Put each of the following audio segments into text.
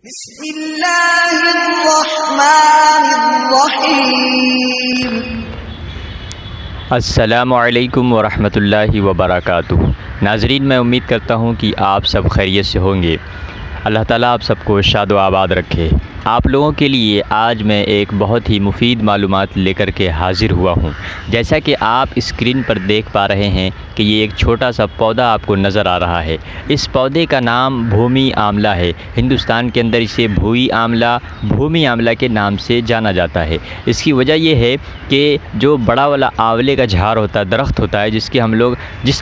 बिस्मिल्लाहिर्रहमानिर्रहीम। अस्सलामु अलैकुम वरहमतुल्लाहि वबरकातुहू। नाज़रीन, मैं उम्मीद करता हूँ कि आप सब खैरियत से होंगे। अल्लाह ताला आप सबको शाद व आबाद रखे। आप लोगों के लिए आज मैं एक बहुत ही मुफीद मालूमात लेकर के हाज़िर हुआ हूँ। जैसा कि आप स्क्रीन पर देख पा रहे हैं कि ये एक छोटा सा पौधा आपको नज़र आ रहा है। इस पौधे का नाम भूमी आंवला है। हिंदुस्तान के अंदर इसे भूई आंवला, भूमी आंवला के नाम से जाना जाता है। इसकी वजह यह है कि जो बड़ा वाला आंवले का झाड़ होता है, दरख्त होता है, जिस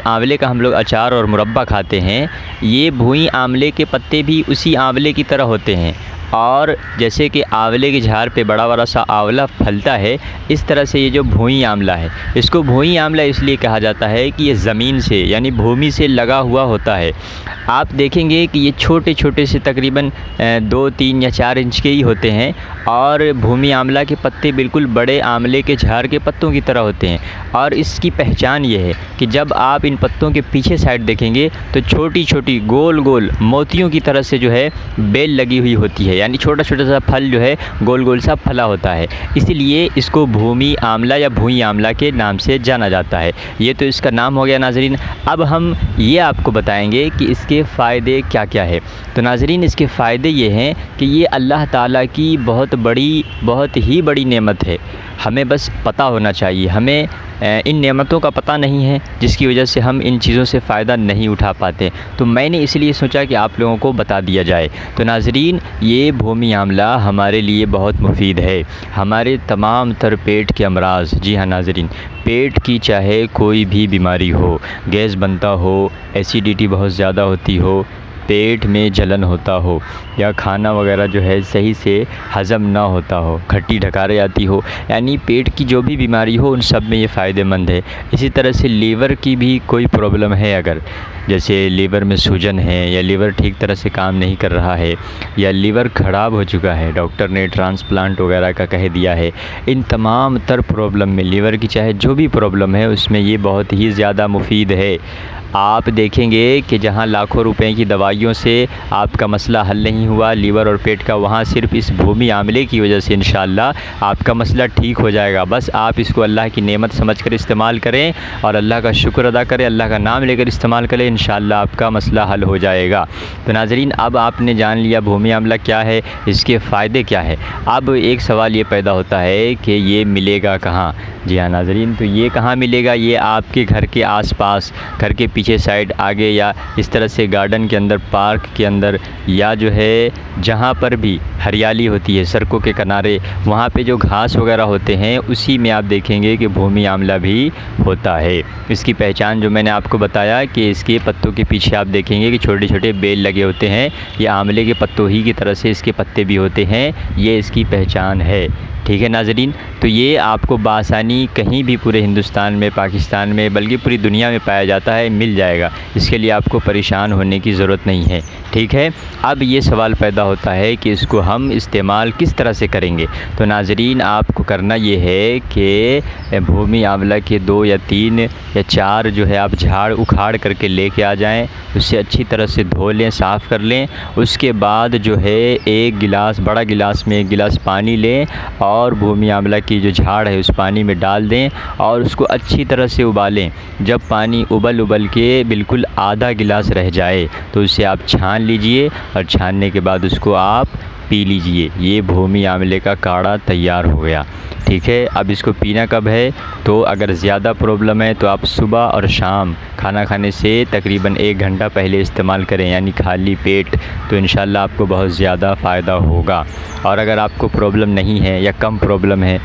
आंवले का हम लोग अचार और मुरब्बा खाते हैं, ये भूई आंवले के पत्ते भी उसी आंवले की तरह होते हैं। और जैसे कि आंवले के झाड़ पे बड़ा बड़ा सा आंवला फलता है, इस तरह से ये जो भूई आंवला है, इसको भूई आंवला इसलिए कहा जाता है कि ये ज़मीन से यानी भूमि से लगा हुआ होता है। आप देखेंगे कि ये छोटे छोटे से तकरीबन 2, 3 या 4 इंच के ही होते हैं और भूमी आंवला के पत्ते बिल्कुल बड़े आंवले के झाड़ के पत्तों की तरह होते हैं। और इसकी पहचान ये है कि जब आप इन पत्तों के पीछे साइड देखेंगे तो छोटी छोटी गोल गोल मोतियों की तरह से जो है बेल लगी हुई होती है, यानी छोटा छोटा सा फल जो है गोल गोल सा फला होता है। इसीलिए इसको भूमी आंवला या भूई आंवला के नाम से जाना जाता है। ये तो इसका नाम हो गया नाज़रीन। अब हम ये आपको बताएंगे कि इसके फ़ायदे क्या क्या है। तो नाज़रीन, इसके फ़ायदे ये हैं कि ये अल्लाह ताला की बहुत ही बड़ी नेमत है। हमें बस पता होना चाहिए। हमें इन नेमतों का पता नहीं है, जिसकी वजह से हम इन चीज़ों से फ़ायदा नहीं उठा पाते। तो मैंने इसलिए सोचा कि आप लोगों को बता दिया जाए। तो नाज़रीन, ये भूमी आंवला हमारे लिए बहुत मुफीद है। हमारे तमाम तर पेट के अमराज़, जी हाँ नाज़रीन, पेट की चाहे कोई भी बीमारी हो, गैस बनता हो, एसिडिटी बहुत ज़्यादा होती हो, पेट में जलन होता हो, या खाना वगैरह जो है सही से हज़म ना होता हो, खट्टी ढकारे आती हो, यानी पेट की जो भी बीमारी हो उन सब में ये फ़ायदेमंद है। इसी तरह से लीवर की भी कोई प्रॉब्लम है, अगर जैसे लीवर में सूजन है या लीवर ठीक तरह से काम नहीं कर रहा है या लीवर ख़राब हो चुका है, डॉक्टर ने ट्रांसप्लांट वगैरह का कह दिया है, इन तमाम तर प्रॉब्लम में, लीवर की चाहे जो भी प्रॉब्लम है उसमें ये बहुत ही ज़्यादा मुफीद है। आप देखेंगे कि जहाँ लाखों रुपए की दवाइयों से आपका मसला हल नहीं हुआ लीवर और पेट का, वहाँ सिर्फ इस भूमी आंवले की वजह से इंशाअल्लाह आपका मसला ठीक हो जाएगा। बस आप इसको अल्लाह की नेमत समझकर इस्तेमाल करें और अल्लाह का शुक्र अदा करें, अल्लाह का नाम लेकर इस्तेमाल करें, इंशाअल्लाह आपका मसला हल हो जाएगा। तो नाज़रीन, अब आपने जान लिया भूमी आंवला क्या है, इसके फ़ायदे क्या है। अब एक सवाल ये पैदा होता है कि ये मिलेगा कहाँ। जी हाँ नाज़रीन, तो ये कहाँ मिलेगा, ये आपके घर के आसपास, घर के पीछे साइड, आगे, या इस तरह से गार्डन के अंदर, पार्क के अंदर, या जो है जहाँ पर भी हरियाली होती है, सड़कों के किनारे, वहाँ पे जो घास वगैरह होते हैं उसी में आप देखेंगे कि भूमी आंवला भी होता है। इसकी पहचान जो मैंने आपको बताया कि इसके पत्तों के पीछे आप देखेंगे कि छोटे छोटे बेल लगे होते हैं, ये आंवले के पत्तों ही की तरह से इसके पत्ते भी होते हैं, ये इसकी पहचान है। ठीक है नाज़रीन, तो ये आपको बासानी कहीं भी पूरे हिंदुस्तान में, पाकिस्तान में, बल्कि पूरी दुनिया में पाया जाता है, मिल जाएगा। इसके लिए आपको परेशान होने की ज़रूरत नहीं है। ठीक है, अब ये सवाल पैदा होता है कि इसको हम इस्तेमाल किस तरह से करेंगे। तो नाज़रीन, आपको करना ये है कि भूमि आंवला के 2 या 3 या 4 जो है आप झाड़ उखाड़ करके लेके आ जाएं, उससे अच्छी तरह से धो लें, साफ़ कर लें। उसके बाद जो है एक गिलास, बड़ा गिलास में 1 गिलास पानी लें और भूमि आंवला की जो झाड़ है उस पानी में डाल दें और उसको अच्छी तरह से उबालें। जब पानी उबल के बिल्कुल आधा गिलास रह जाए तो उसे आप छान लीजिए और छानने के बाद उसको आप पी लीजिए। ये भूमि आंवले का काढ़ा तैयार हो गया। ठीक है, अब इसको पीना कब है, तो अगर ज़्यादा प्रॉब्लम है तो आप सुबह और शाम खाना खाने से तकरीबन 1 घंटा पहले इस्तेमाल करें, यानी खाली पेट, तो इंशाल्लाह आपको बहुत ज़्यादा फ़ायदा होगा। और अगर आपको प्रॉब्लम नहीं है या कम प्रॉब्लम है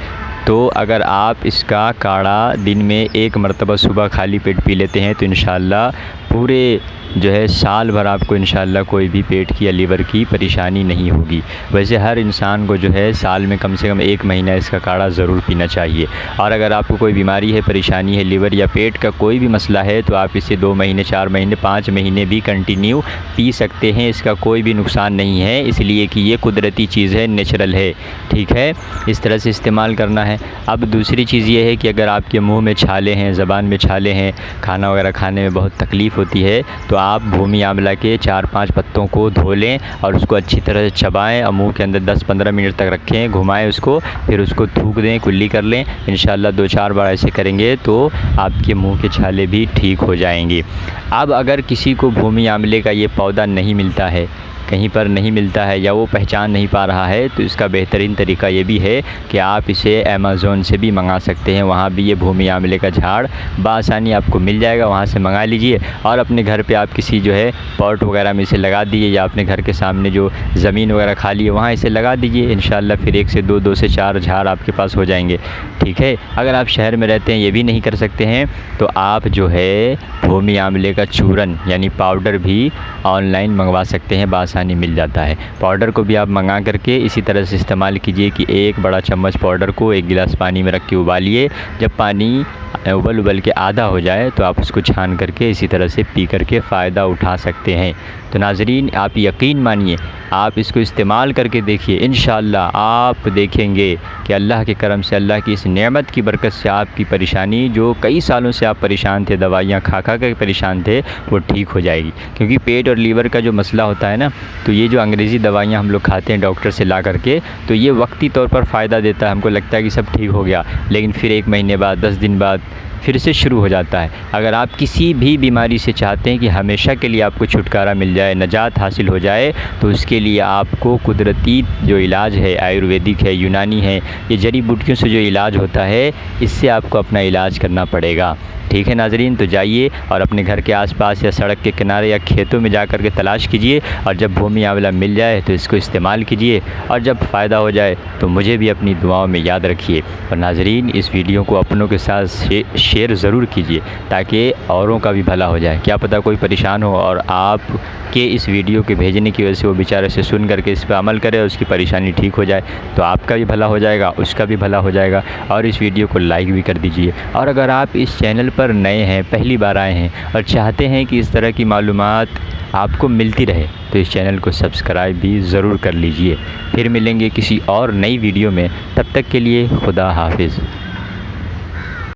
तो अगर आप इसका काढ़ा दिन में 1 मरतबा सुबह खाली पेट पी लेते हैं तो इंशाल्लाह पूरे जो है साल भर आपको इंशाल्लाह कोई भी पेट की या लीवर की परेशानी नहीं होगी। वैसे हर इंसान को जो है साल में कम से कम 1 महीना इसका काढ़ा ज़रूर पीना चाहिए। और अगर आपको कोई बीमारी है, परेशानी है, लीवर या पेट का कोई भी मसला है, तो आप इसे 2 महीने, 4 महीने, 5 महीने भी कंटिन्यू पी सकते हैं। इसका कोई भी नुकसान नहीं है, इसलिए कि ये कुदरती चीज़ है, नेचुरल है। ठीक है, इस तरह से इस्तेमाल करना है। अब दूसरी चीज़ ये है कि अगर आपके मुँह में छाले हैं, ज़बान में छाले हैं, खाना वगैरह खाने में बहुत तकलीफ़ होती है तो आप भूमि आंवला के 4-5 पत्तों को धो लें और उसको अच्छी तरह से चबाएं और मुंह के अंदर 10-15 मिनट तक रखें, घुमाएं उसको, फिर उसको थूक दें, कुल्ली कर लें। इंशाल्लाह 2-4 बार ऐसे करेंगे तो आपके मुंह के छाले भी ठीक हो जाएंगे। अब अगर किसी को भूमि आंवले का ये पौधा नहीं मिलता है, कहीं पर नहीं मिलता है या वो पहचान नहीं पा रहा है, तो इसका बेहतरीन तरीका ये भी है कि आप इसे अमेज़ोन से भी मंगा सकते हैं। वहाँ भी ये भूमि आंवले का झाड़ बआसानी आपको मिल जाएगा, वहाँ से मंगा लीजिए और अपने घर पे आप किसी जो है पॉट वगैरह में इसे लगा दीजिए या अपने घर के सामने जो ज़मीन वगैरह खाली है वहाँ इसे लगा दीजिए। इंशाल्लाह फिर 1 से 2 से 4 झाड़ आपके पास हो जाएंगे। ठीक है, अगर आप शहर में रहते हैं ये भी नहीं कर सकते हैं तो आप जो है भूमि आंवले का चूरन यानी पाउडर भी ऑनलाइन मंगवा सकते हैं, बआसानी मिल जाता है। पाउडर को भी आप मंगा करके इसी तरह से इस्तेमाल कीजिए कि 1 बड़ा चम्मच पाउडर को 1 गिलास पानी में रख के उबालिए। जब पानी उबल के आधा हो जाए तो आप उसको छान करके इसी तरह से पी करके फ़ायदा उठा सकते हैं। तो नाज़रीन, आप यकीन मानिए, आप इसको इस्तेमाल करके देखिए, इंशाअल्लाह आप देखेंगे कि अल्लाह के करम से, अल्लाह की इस नेमत की बरकत से आपकी परेशानी, जो कई सालों से आप परेशान थे, दवाइयाँ खा कर परेशान थे, वो ठीक हो जाएगी। क्योंकि पेट और लीवर का जो मसला होता है ना, तो ये जो अंग्रेज़ी दवाइयाँ हम लोग खाते हैं डॉक्टर से ला करके, तो ये वक्ती तौर पर फ़ायदा देता है, हमको लगता है कि सब ठीक हो गया, लेकिन फिर 1 महीने बाद, 10 दिन बाद फिर से शुरू हो जाता है। अगर आप किसी भी बीमारी से चाहते हैं कि हमेशा के लिए आपको छुटकारा मिल जाए, निजात हासिल हो जाए, तो उसके लिए आपको कुदरती जो इलाज है, आयुर्वेदिक है, यूनानी है, ये जड़ी बूटियों से जो इलाज होता है, इससे आपको अपना इलाज करना पड़ेगा। ठीक है नाज़रीन, तो जाइए और अपने घर के आसपास या सड़क के किनारे या खेतों में जा कर के तलाश कीजिए और जब भूमि आंवला मिल जाए तो इसको इस्तेमाल कीजिए और जब फ़ायदा हो जाए तो मुझे भी अपनी दुआओं में याद रखिए। और नाज़रीन, इस वीडियो को अपनों के साथ शेयर ज़रूर कीजिए ताकि औरों का भी भला हो जाए। क्या पता कोई परेशान हो और आप के इस वीडियो के भेजने की वजह से वो बेचारे से सुन करके इस पर अमल करे और उसकी परेशानी ठीक हो जाए, तो आपका भी भला हो जाएगा, उसका भी भला हो जाएगा। और इस वीडियो को लाइक भी कर दीजिए। और अगर आप इस चैनल पर नए हैं, पहली बार आए हैं और चाहते हैं कि इस तरह की मालूमात आपको मिलती रहे, तो इस चैनल को सब्सक्राइब भी ज़रूर कर लीजिए। फिर मिलेंगे किसी और नई वीडियो में, तब तक के लिए खुदा हाफिज़।